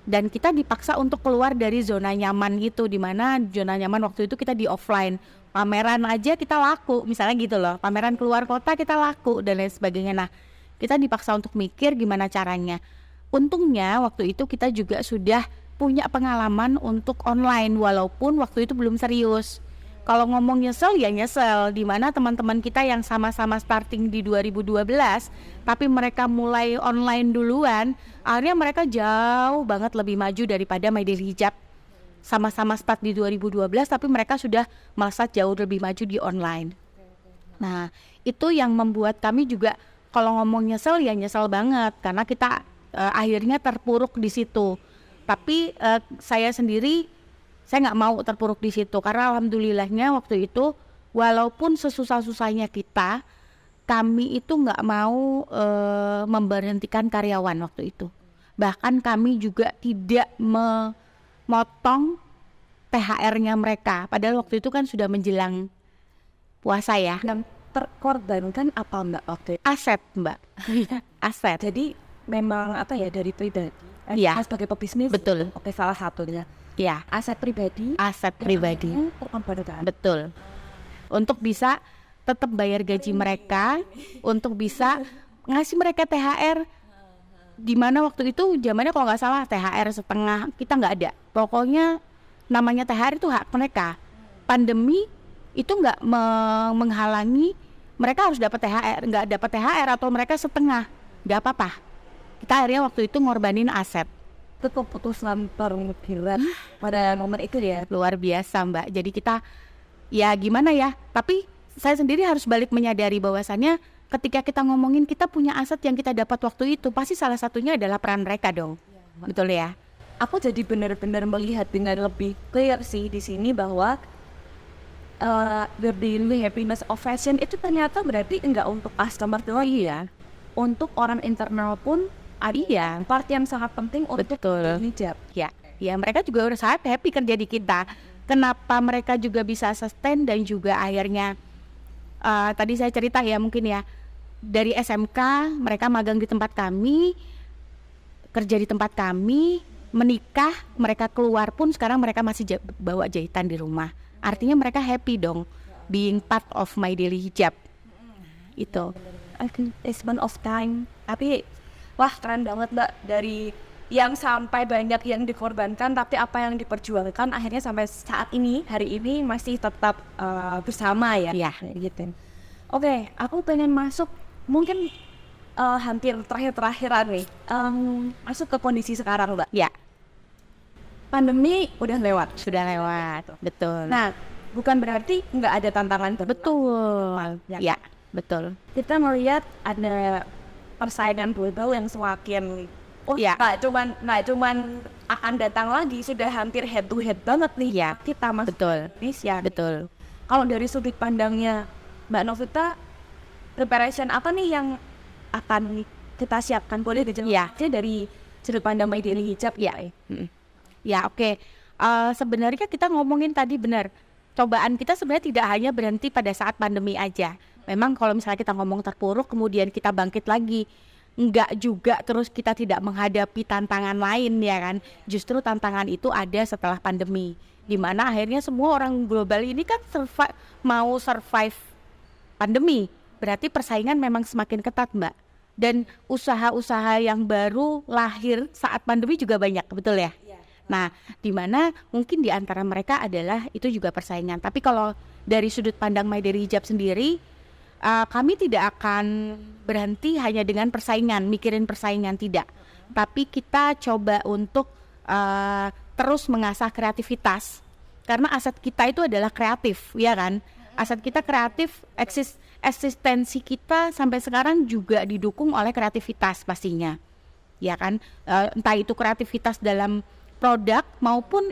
dan kita dipaksa untuk keluar dari zona nyaman itu, di mana zona nyaman waktu itu kita di offline. Pameran aja kita laku, misalnya gitu loh. Pameran keluar kota kita laku dan lain sebagainya. Nah, kita dipaksa untuk mikir gimana caranya. Untungnya waktu itu kita juga sudah punya pengalaman untuk online walaupun waktu itu belum serius. Kalau ngomong nyesel ya nyesel, di mana teman-teman kita yang sama-sama starting di 2012 tapi mereka mulai online duluan, akhirnya mereka jauh banget lebih maju daripada My Daily Hijab. Sama-sama start di 2012 tapi mereka sudah melesat jauh lebih maju di online. Nah, itu yang membuat kami juga kalau ngomong nyesel ya nyesel banget karena kita akhirnya terpuruk di situ. Tapi saya sendiri saya nggak mau terpuruk di situ karena alhamdulillahnya waktu itu walaupun sesusah-susahnya kita, kami itu nggak mau memberhentikan karyawan waktu itu. Bahkan kami juga tidak motong THR-nya mereka. Padahal waktu itu kan sudah menjelang puasa ya.
Dan terkorbankan apa Mbak waktu itu?
Aset Mbak. Aset.
Jadi memang apa ya dari pribadi.
Iya.
Sebagai pebisnis.
Betul.
Oke, salah satunya.
Ya,
Aset pribadi.
aset pribadi.
Terkorbankan.
Betul. Untuk bisa tetap bayar gaji mereka, untuk bisa ngasih mereka THR. Dimana waktu itu zamannya kalau nggak salah THR setengah kita nggak ada. Pokoknya namanya THR itu hak mereka. Pandemi itu nggak menghalangi mereka harus dapat THR, nggak dapat THR atau mereka setengah, nggak apa-apa. Kita akhirnya waktu itu ngorbanin aset.
Itu keputusan terberat pada momen itu ya.
Luar biasa Mbak. Jadi kita ya gimana ya. Tapi saya sendiri harus balik menyadari bahwasannya ketika kita ngomongin kita punya aset yang kita dapat waktu itu, pasti salah satunya adalah peran mereka dong. Betul ya?
Aku jadi benar-benar melihat dengan lebih clear sih di sini bahwa the daily happiness of fashion itu ternyata berarti enggak untuk customer doang ya. untuk orang internal pun ada
Iya,
part yang sangat penting untuk
betul.
hijab.
Ya, ya mereka juga udah sangat happy kerja di kita. Kenapa mereka juga bisa sustain dan juga akhirnya tadi saya cerita ya mungkin ya dari SMK mereka magang di tempat kami, kerja di tempat kami, menikah, mereka keluar pun sekarang mereka masih bawa jahitan di rumah. Artinya mereka happy dong being part of my daily hijab. Itu.
I think it's one of time. Tapi wah keren banget Mbak, dari yang sampai banyak yang dikorbankan tapi apa yang diperjuangkan akhirnya sampai saat ini, hari ini masih tetap bersama ya.
Iya.
Gitu. Oke, aku pengen masuk mungkin hampir terakhir-terakhiran nih, masuk ke kondisi sekarang Mbak.
Ya,
Pandemi udah lewat.
sudah lewat. Betul.
Nah, bukan berarti nggak ada tantangan
betul.
Ya.
Ya, betul.
Kita melihat ada persaingan global yang semakin
Ya.
nggak cuman akan datang lagi, sudah hampir head to head banget nih
Ya.
kita masuk
Betul.
Indonesia.
Betul.
Kalau dari sudut pandangnya Mbak Novita, preparation apa nih yang akan kita siapkan? Boleh dijelaskan dari sudut pandang My Daily Hijab ya?
Ya, oke. Sebenarnya kita ngomongin tadi benar. Cobaan kita sebenarnya tidak hanya berhenti pada saat pandemi aja. Memang kalau misalnya kita ngomong terpuruk kemudian kita bangkit lagi, enggak juga terus kita tidak menghadapi tantangan lain ya kan. Justru tantangan itu ada setelah pandemi, di mana akhirnya semua orang global ini kan mau survive pandemi. Berarti persaingan memang semakin ketat, Mbak. Dan usaha-usaha yang baru lahir saat pandemi juga banyak, betul ya? Nah, di mana mungkin di antara mereka adalah itu juga persaingan. Tapi kalau dari sudut pandang My Daily Hijab sendiri, kami tidak akan berhenti hanya dengan persaingan, mikirin persaingan, tidak. Tapi kita coba untuk terus mengasah kreativitas. Karena aset kita itu adalah kreatif, ya kan? Aset kita kreatif, eksistensi kita sampai sekarang juga didukung oleh kreativitas pastinya. Ya kan? Entah itu kreativitas dalam produk maupun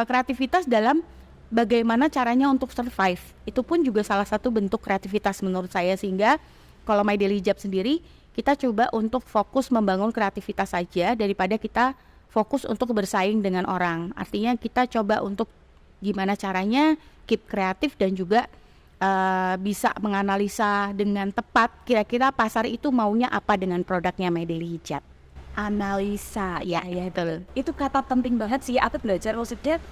kreativitas dalam bagaimana caranya untuk survive. Itu pun juga salah satu bentuk kreativitas menurut saya, sehingga kalau My Daily Hijab sendiri kita coba untuk fokus membangun kreativitas saja daripada kita fokus untuk bersaing dengan orang. Artinya kita coba untuk gimana caranya keep kreatif dan juga bisa menganalisa dengan tepat kira-kira pasar itu maunya apa dengan produknya My Daily Hijab.
Analisa,
Ya, betul.
itu kata penting banget sih. Aku belajar maksudnya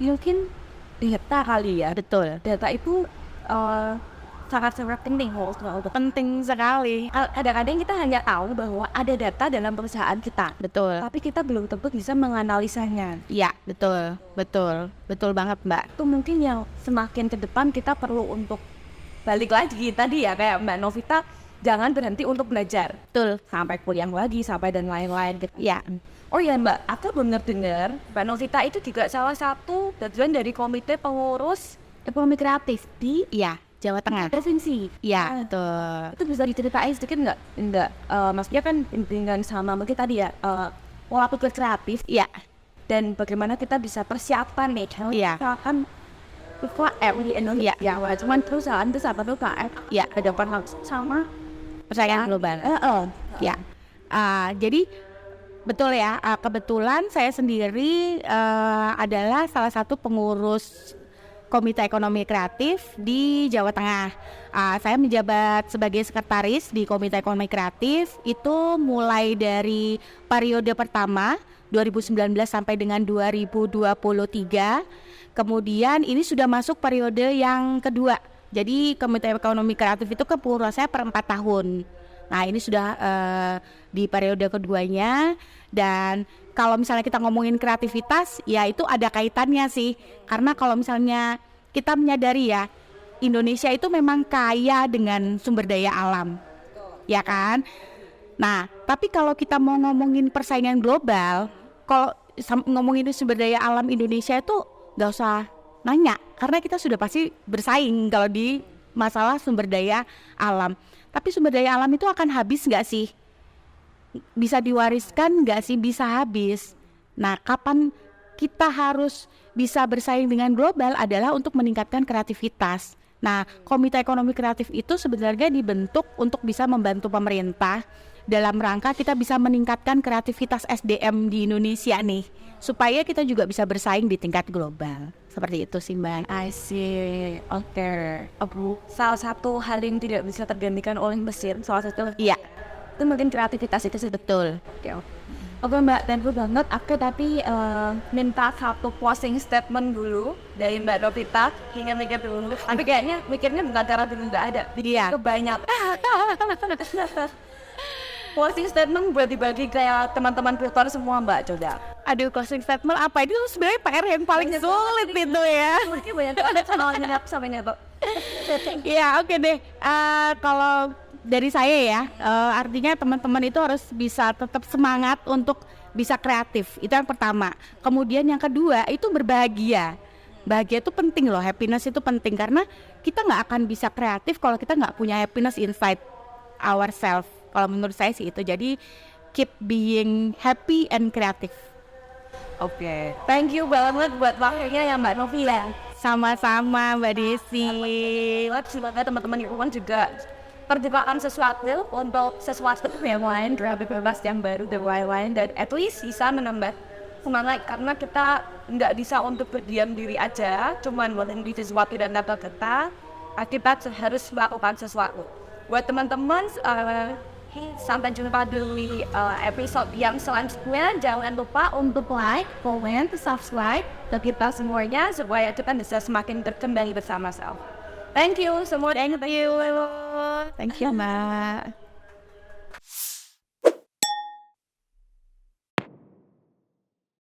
mungkin data kali ya.
Betul.
Data itu sangat penting untuk
Penting sekali.
kadang-kadang kita hanya tahu bahwa ada data dalam perusahaan kita,
Betul.
tapi kita belum tentu bisa menganalisanya.
Ya, betul. Betul banget, Mbak.
Itu mungkin yang semakin ke depan kita perlu untuk balik lagi tadi ya, kayak Mbak Novita, jangan berhenti untuk belajar
Betul.
sampai kuliah lagi, sampai dan lain-lain gitu.
Ya,
Oh ya Mbak, aku benar-benar Mbak Novita itu juga salah satu bagian dari komite pengurus ekonomi kreatif di
ya, Jawa Tengah.
provinsi.
Ya, betul.
Itu bisa diceritain sedikit nggak? Maksudnya kan dengan sama mungkin tadi ya, pola pikir kreatif
Ya,
dan bagaimana kita bisa persiapan nih kalau
Iya.
misalkan UKM di Indonesia, ya cuman perusahaan besar atau UKM
Ya.
ada hal sama.
persaingan global. Ya, jadi betul ya. Kebetulan saya sendiri adalah salah satu pengurus Komite Ekonomi Kreatif di Jawa Tengah. Saya menjabat sebagai sekretaris di Komite Ekonomi Kreatif itu mulai dari periode pertama 2019 sampai dengan 2023. Kemudian ini sudah masuk periode yang kedua. Jadi Komite Ekonomi Kreatif itu kepengurusannya per 4 tahun. Nah ini sudah di periode keduanya. Dan kalau misalnya kita ngomongin kreativitas, ya itu ada kaitannya sih. Karena kalau misalnya kita menyadari ya, Indonesia itu memang kaya dengan sumber daya alam, ya kan? Nah, tapi kalau kita mau ngomongin persaingan global, kalau ngomongin sumber daya alam Indonesia itu nggak usah nanya, karena kita sudah pasti bersaing kalau di masalah sumber daya alam. Tapi sumber daya alam itu akan habis nggak sih? Bisa diwariskan nggak sih? Bisa habis. Nah, kapan kita harus bisa bersaing dengan global adalah untuk meningkatkan kreativitas. Nah, Komite Ekonomi Kreatif itu sebenarnya dibentuk untuk bisa membantu pemerintah dalam rangka kita bisa meningkatkan kreativitas SDM di Indonesia nih, supaya kita juga bisa bersaing di tingkat global. Seperti itu sih, Mbak.
I see. Oke. Salah satu hal yang tidak bisa tergantikan oleh mesin, salah satu
Iya,
itu mungkin kreativitas itu sih.
betul.
Oke Mbak, thank you banget. Aku tapi minta satu closing statement dulu dari Mbak Novita. Hingga mikir dulu. Tapi kayaknya mikirnya bukan karena dulu nggak ada.
Iya.
Kebanyakan. Closing statement buat dibagi kayak teman-teman tutor semua Mbak, coba.
Aduh, closing statement apa? Itu sebenarnya PR yang paling sulit itu ya.
Mungkin banyak banget sampai nyetok.
Ya, oke deh. Kalau dari saya ya, artinya teman-teman itu harus bisa tetap semangat untuk bisa kreatif. Itu yang pertama. Kemudian yang kedua itu berbahagia. Bahagia itu penting loh, happiness itu penting karena kita nggak akan bisa kreatif kalau kita nggak punya happiness inside ourselves. Kalau menurut saya sih itu. Jadi keep being happy and creative.
Oke. Thank you banget buat waktunya ya Mbak Novi ya.
Sama-sama Mbak Desi.
Semoga teman-teman di rumah juga terjebakkan sesuatu untuk sesuatu yang lain, kreatif bebas yang baru dan lain-lain, dan at least bisa menambah semangat karena kita nggak bisa untuk berdiam diri aja, cuman mengikuti sesuatu dan data kita harus melakukan sesuatu. Buat teman-teman, sampai jumpa di episode yang selanjutnya. Jangan lupa untuk like, comment, subscribe ke kita semuanya supaya kita bisa semakin berkembang bersama-sama. Thank you semua.
Thank you, Mbak.